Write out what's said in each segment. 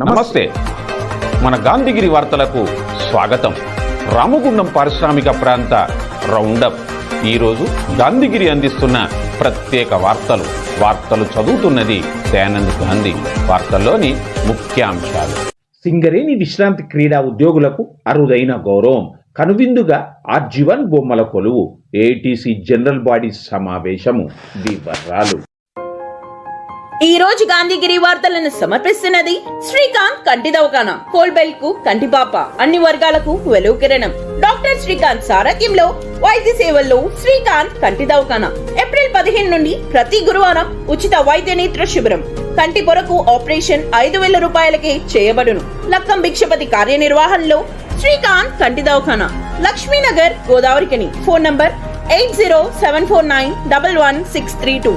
నమస్తే. మన గాంధీగిరి వార్తలకు స్వాగతం. రామగుండం పారిశ్రామిక ప్రాంత రౌండప్. ఈరోజు గాంధీగిరి అందిస్తున్న ప్రత్యేక వార్తలు చదువుతున్నది దయానంద్ గాంధీ. వార్తల్లోని ముఖ్యాంశాలు. సింగరేణి విశ్రాంతి క్రీడా ఉద్యోగులకు అరుదైన గౌరవం. కనువిందుగా ఆర్జీవన్ బొమ్మల కొలువు. ఏఐటీసీ జనరల్ బాడీ సమావేశము. వివరాలు. ఈ రోజు గాంధీగిరి వార్తలను సమర్పిస్తున్నది శ్రీకాంత్ కంటి దవాఖానా. కోల్బెల్ట్ కు కంటిపాప, అన్ని వర్గాలకు వెలుగు కిరణం. డాక్టర్ శ్రీకాంత్ సారథ్యంలో వైద్య సేవల్లో శ్రీకాంత్ కంటి దవాఖానా. ఏప్రిల్ 15 నుండి ప్రతి గురువారం ఉచిత వైద్య నేత్ర శిబిరం. కంటి పొరకు ఆపరేషన్ 5,000 రూపాయలకే చేయబడును. లక్కం భిక్షపతి కార్యనిర్వహణలో శ్రీకాంత్ కంటి దవాఖానా, లక్ష్మీనగర్, గోదావరికని. Phone number 8074911632.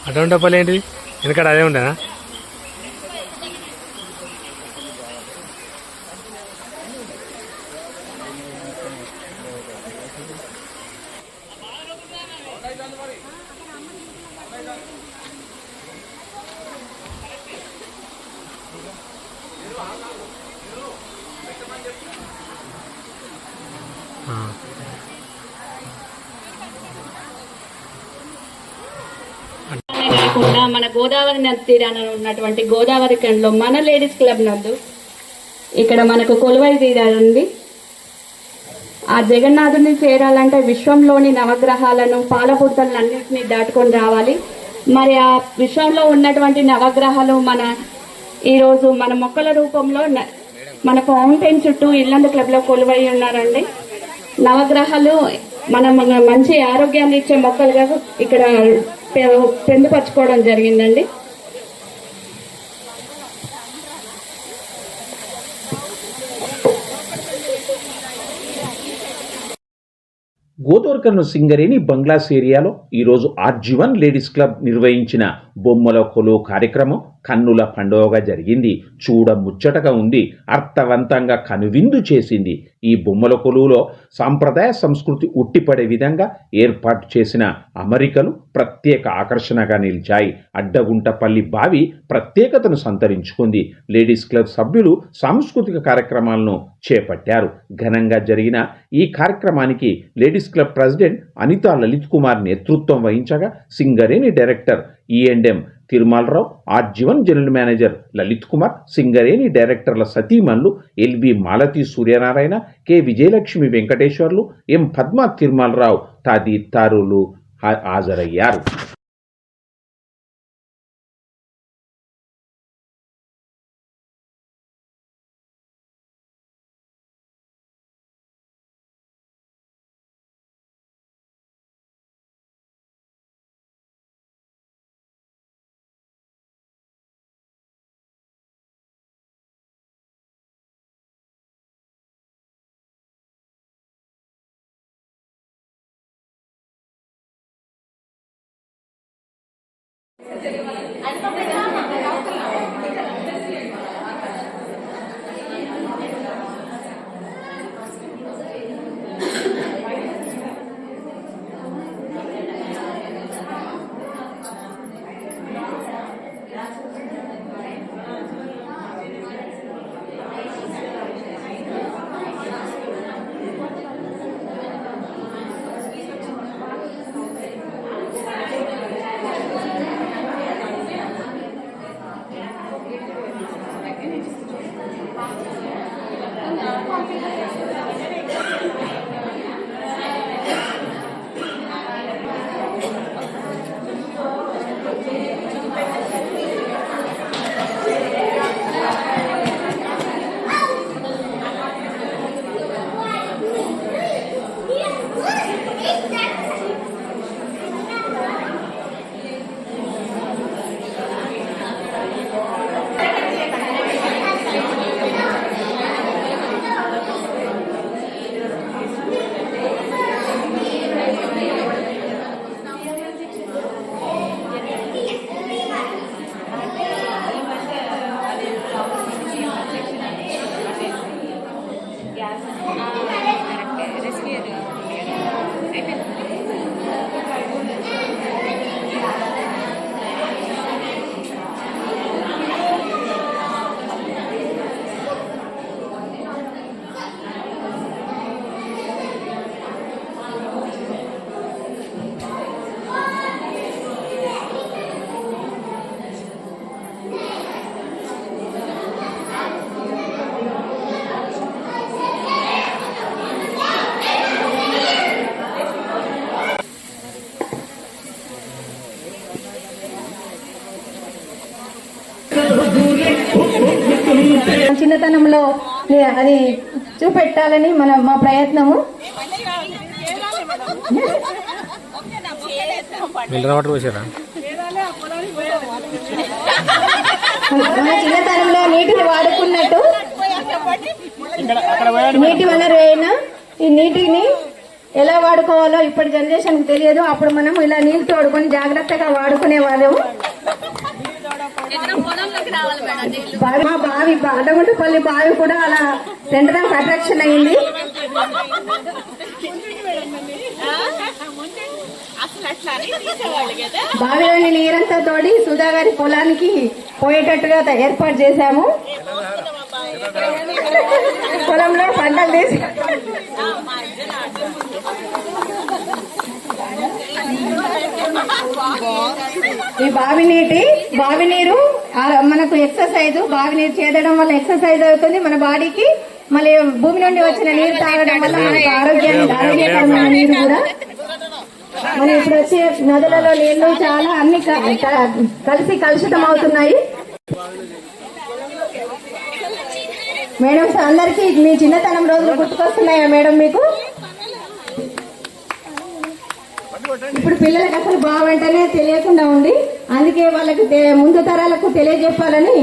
అటువంటి డబ్బాలు ఏంటిది? ఎందుకంటే అదే ఉండేనా? కాకుండా మన గోదావరి నది తీరాన ఉన్నటువంటి గోదావరి కండ్లో మన లేడీస్ క్లబ్ నందు ఇక్కడ మనకు కొలువై తీరాలండి. ఆ జగన్నాథుని చేరాలంటే విశ్వంలోని నవగ్రహాలను పాలపుర్తలన్నింటినీ దాటుకొని రావాలి. మరి ఆ విశ్వంలో ఉన్నటువంటి నవగ్రహాలు ఈరోజు మన మొక్కల రూపంలో మన ఫౌంటైన్ చుట్టూ ఇల్లందు క్లబ్ లో కొలువై ఉన్నారండి. నవగ్రహాలు మన మంచి ఆరోగ్యాన్ని ఇచ్చే మొక్కలుగా ఇక్కడ పొందుపరచుకోవడం జరిగిందండి. గోదావరికన్ను సింగరేణి బంగ్లాస్ ఏరియాలో ఈరోజు ఆర్జీవన్ లేడీస్ క్లబ్ నిర్వహించిన బొమ్మల కొలువు కార్యక్రమం కన్నుల పండుగగా జరిగింది. చూడ ముచ్చటగా ఉంది, అర్థవంతంగా కనువిందు చేసింది. ఈ బొమ్మల కొలువులో సాంప్రదాయ సంస్కృతి ఉట్టిపడే విధంగా ఏర్పాటు చేసిన అమరికలు ప్రత్యేక ఆకర్షణగా నిలిచాయి. అడ్డగుంటపల్లి బావి ప్రత్యేకతను సంతరించుకుంది. లేడీస్ క్లబ్ సభ్యులు సాంస్కృతిక కార్యక్రమాలను చేపట్టారు. ఘనంగా జరిగిన ఈ కార్యక్రమానికి ladies club president Anitha Lalith Kumar నేతృత్వం వహించగా Singareni director E and M Tirumalarao, RG one general manager Lalith Kumar, Singareni డైరెక్టర్ల సతీమణులు LV Malathi Suryanarayana, K Vijayalakshmi Venkateswarlu, M Padma Tirumalarao తదితరులు హాజరయ్యారు. చిన్నతనంలో అది చూపెట్టాలని మా ప్రయత్నము. మన చిన్నతనంలో నీటిని వాడుకున్నట్టు నీటి వనరు అయిన ఈ నీటిని ఎలా వాడుకోవాలో ఇప్పటి జనరేషన్ తెలియదు. అప్పుడు మనం ఇలా నీళ్ళు తోడుకొని జాగ్రత్తగా వాడుకునే వాళ్ళము. మా బావి అడగుంటపల్లి బావి కూడా అలా సెంటర్ ఆఫ్ అట్రాక్షన్ అయింది. బావిలోని నీరంతా తోడి సుధా గారి పొలానికి పోయేటట్టుగా ఏర్పాటు చేశాము. పొలంలో పంటలు తీసి ఈ బావి నీరు మనకు ఎక్సర్సైజ్, బావి నీరు చేదడం వల్ల ఎక్సర్సైజ్ అవుతుంది మన బాడీకి. మళ్ళీ భూమి నుండి వచ్చిన నీరు తాగడం వల్ల మనకు ఆరోగ్యకరమైన నీరు కూడా. మనం ఇప్పుడు వచ్చే నదులలో నీళ్లు చాలా అన్ని కలిసి కలుషితం అవుతున్నాయి. మేడం అందరికీ మీ చిన్నతనం రోజులు గుర్తుకొస్తున్నాయా మేడం మీకు? ఇప్పుడు పిల్లలకు అసలు బావంటనే తెలియకుండా ఉంది. అందుకే వాళ్ళకి ముందు తరాలకు తెలియజెప్పాలని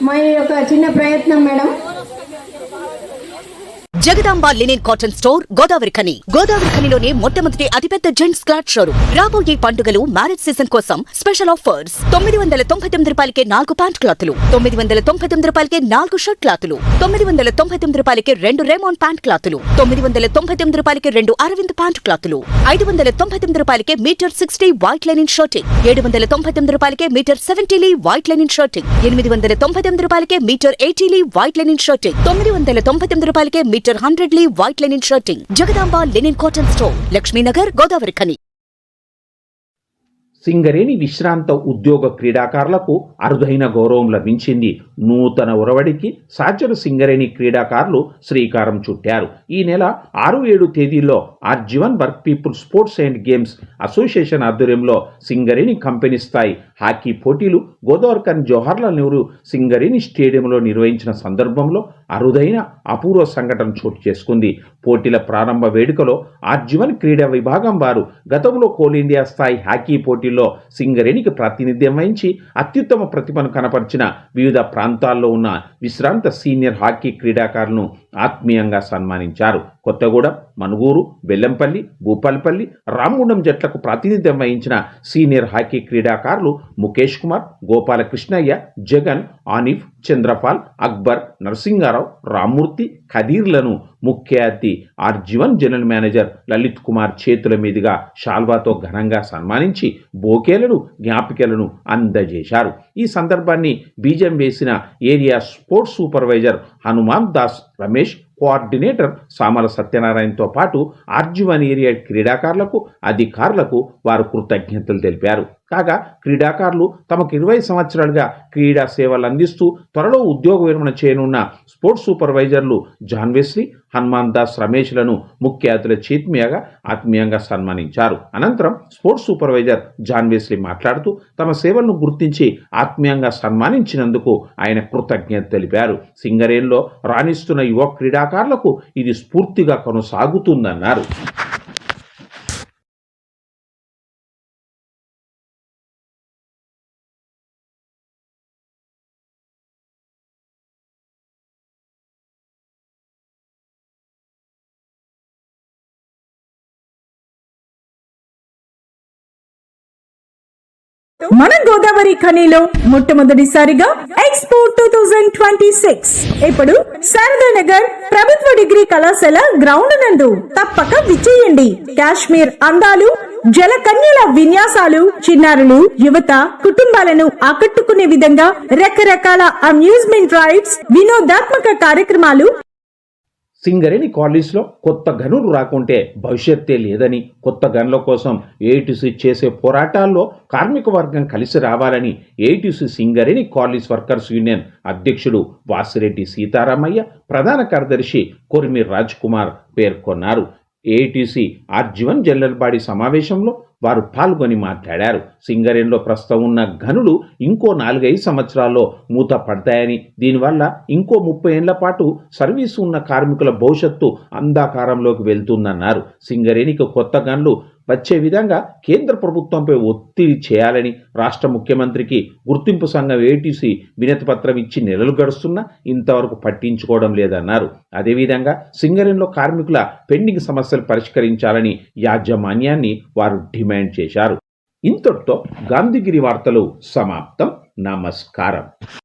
మా యొక్క చిన్న ప్రయత్నం madam. Jagadamba linen cotton store Godavarikhani. గోదావరిఖనిలోనే మొట్టమొదటి అతిపెద్ద జెంట్స్ క్లాత్ షోరూమ్. రాబోయే పండుగలు, మ్యారేజ్ సీజన్ కోసం స్పెషల్ ఆఫర్స్. 999 రూపాయలకే 4 ప్యాంట్ క్లాతులు, 999 రూపాయలకే 4 షర్ట్ క్లాతులు, 999 రూపాయలకే 2 రేమాన్ ప్యాంట్ క్లాతులు, 999 రూపాయలకే 2 అరవింద్ ప్యాంట్ క్లాతులు, 599 రూపాయలకే మీటర్ 60 వైట్ లెనిన్ షర్టింగ్, 799 రూపాయలకే meter 70 lea white linen shirting, 899 రూపాయలకే meter 80 lea white linen shirting, 999 రూపాయలకే meter 100 lea white linen shirting. Jagadamba linen cotton store, Lakshminagar, Godavarikhani. Singareni విశ్రాంత ఉద్యోగ క్రీడాకారులకు అరుదైన గౌరవం లభించింది. నూతన ఒరవడికి సాచరు సింగరేణి క్రీడాకారులు శ్రీకారం చుట్టారు. ఈ నెల 6-7 తేదీల్లో RG one work people sports and games association ఆధ్వర్యంలో సింగరేణి కంపెనీ స్థాయి హాకీ పోటీలు గోదావరిఖని జవహర్లాల్ నెహ్రూ సింగరేణి స్టేడియంలో నిర్వహించిన సందర్భంలో అరుదైన అపూర్వ సంఘటన చోటు చేసుకుంది. పోటీల ప్రారంభ వేడుకలో ఆర్జీవన్ క్రీడా విభాగం వారు గతంలో కోల్ ఇండియా స్థాయి హాకీ పోటీల్లో సింగరేణికి ప్రాతినిధ్యం వహించి అత్యుత్తమ ప్రతిభను కనపరిచిన వివిధ ప్రాంతాల్లో ఉన్న విశ్రాంత సీనియర్ హాకీ క్రీడాకారులను ఆత్మీయంగా సన్మానించారు. కొత్తగూడెం, మనుగూరు, బెల్లంపల్లి, భూపాలపల్లి, రామగుండం జట్లకు ప్రాతినిధ్యం వహించిన సీనియర్ హాకీ క్రీడాకారులు ముఖేష్ కుమార్, గోపాలకృష్ణయ్య, జగన్, ఆనిఫ్, చంద్రపాల్, అక్బర్, నరసింగారావు, రామ్మూర్తి, ఖదీర్లను ముఖ్య అతిథి RG one general manager Lalith Kumar చేతుల మీదుగా షాల్వాతో ఘనంగా సన్మానించి బోకేలను, జ్ఞాపికలను అందజేశారు. ఈ సందర్భాన్ని బీజం వేసిన area sports supervisor Hanuman Das Ramesh, coordinator Samala సత్యనారాయణతో పాటు ఆర్జీవన్ ఏరియా క్రీడాకారులకు, అధికారులకు వారు కృతజ్ఞతలు తెలిపారు. కాగా క్రీడాకారులు తమకు 20 సంవత్సరాలుగా క్రీడా సేవలు అందిస్తూ త్వరలో ఉద్యోగ విరమణ చేయనున్న స్పోర్ట్స్ సూపర్వైజర్లు జాన్ వెస్లీ, హనుమాన్ దాస్ రమేష్లను ముఖ్య అతిథుల చేతిమీదుగా ఆత్మీయంగా సన్మానించారు. అనంతరం స్పోర్ట్స్ సూపర్వైజర్ జాన్ వెస్లీ మాట్లాడుతూ తమ సేవలను గుర్తించి ఆత్మీయంగా సన్మానించినందుకు ఆయన కృతజ్ఞత తెలిపారు. సింగరేణిలో రాణిస్తున్న యువ క్రీడాకారులకు ఇది స్ఫూర్తిగా కొనసాగుతుందన్నారు. మన గోదావరి ఖనిలో మొట్టమొదటిసారిగా ఎక్స్పో 2026 ఇప్పుడు శారదానగర్ ప్రభుత్వ డిగ్రీ కళాశాల గ్రౌండ్ నందు తప్పక విచ్చేయండి. కాశ్మీర్ అందాలు, జలకన్యల విన్యాసాలు, చిన్నారులు, యువత, కుటుంబాలను ఆకట్టుకునే విధంగా రకరకాల అమ్యూజ్మెంట్ రైడ్స్, వినోదాత్మక కార్యక్రమాలు. సింగరేణి కాలేజ్లో కొత్త గనులు రాకుంటే భవిష్యత్తే లేదని, కొత్త గనుల కోసం ఏఐటీసీ చేసే పోరాటాల్లో కార్మిక వర్గం కలిసి రావాలని AITC Singareni college workers union అధ్యక్షుడు వాసిరెడ్డి సీతారామయ్య, ప్రధాన కార్యదర్శి కొరిమి రాజ్ కుమార్ పేర్కొన్నారు. ఏఐటీసీ ఆర్జీవన్ జనరల్ బాడీ సమావేశంలో వారు పాల్గొని మాట్లాడారు. సింగరేణిలో ప్రస్తుతం ఉన్న గనులు ఇంకో 4-5 సంవత్సరాల్లో మూత పడతాయని, దీనివల్ల ఇంకో 30 ఏళ్ల పాటు సర్వీసు ఉన్న కార్మికుల భవిష్యత్తు అంధకారంలోకి వెళ్తుందన్నారు. సింగరేణికి కొత్త గనులు వచ్చే విధంగా కేంద్ర ప్రభుత్వంపై ఒత్తిడి చేయాలని రాష్ట్ర ముఖ్యమంత్రికి గుర్తింపు సంఘం ఏటీసీ వినతిపత్రం ఇచ్చి నెలలు గడుస్తున్నా ఇంతవరకు పట్టించుకోవడం లేదన్నారు. అదేవిధంగా సింగరేణిలో కార్మికుల పెండింగ్ సమస్యలు పరిష్కరించాలని యాజమాన్యాన్ని వారు డిమాండ్ చేశారు. ఇంతటితో గాంధీగిరి వార్తలు సమాప్తం. నమస్కారం.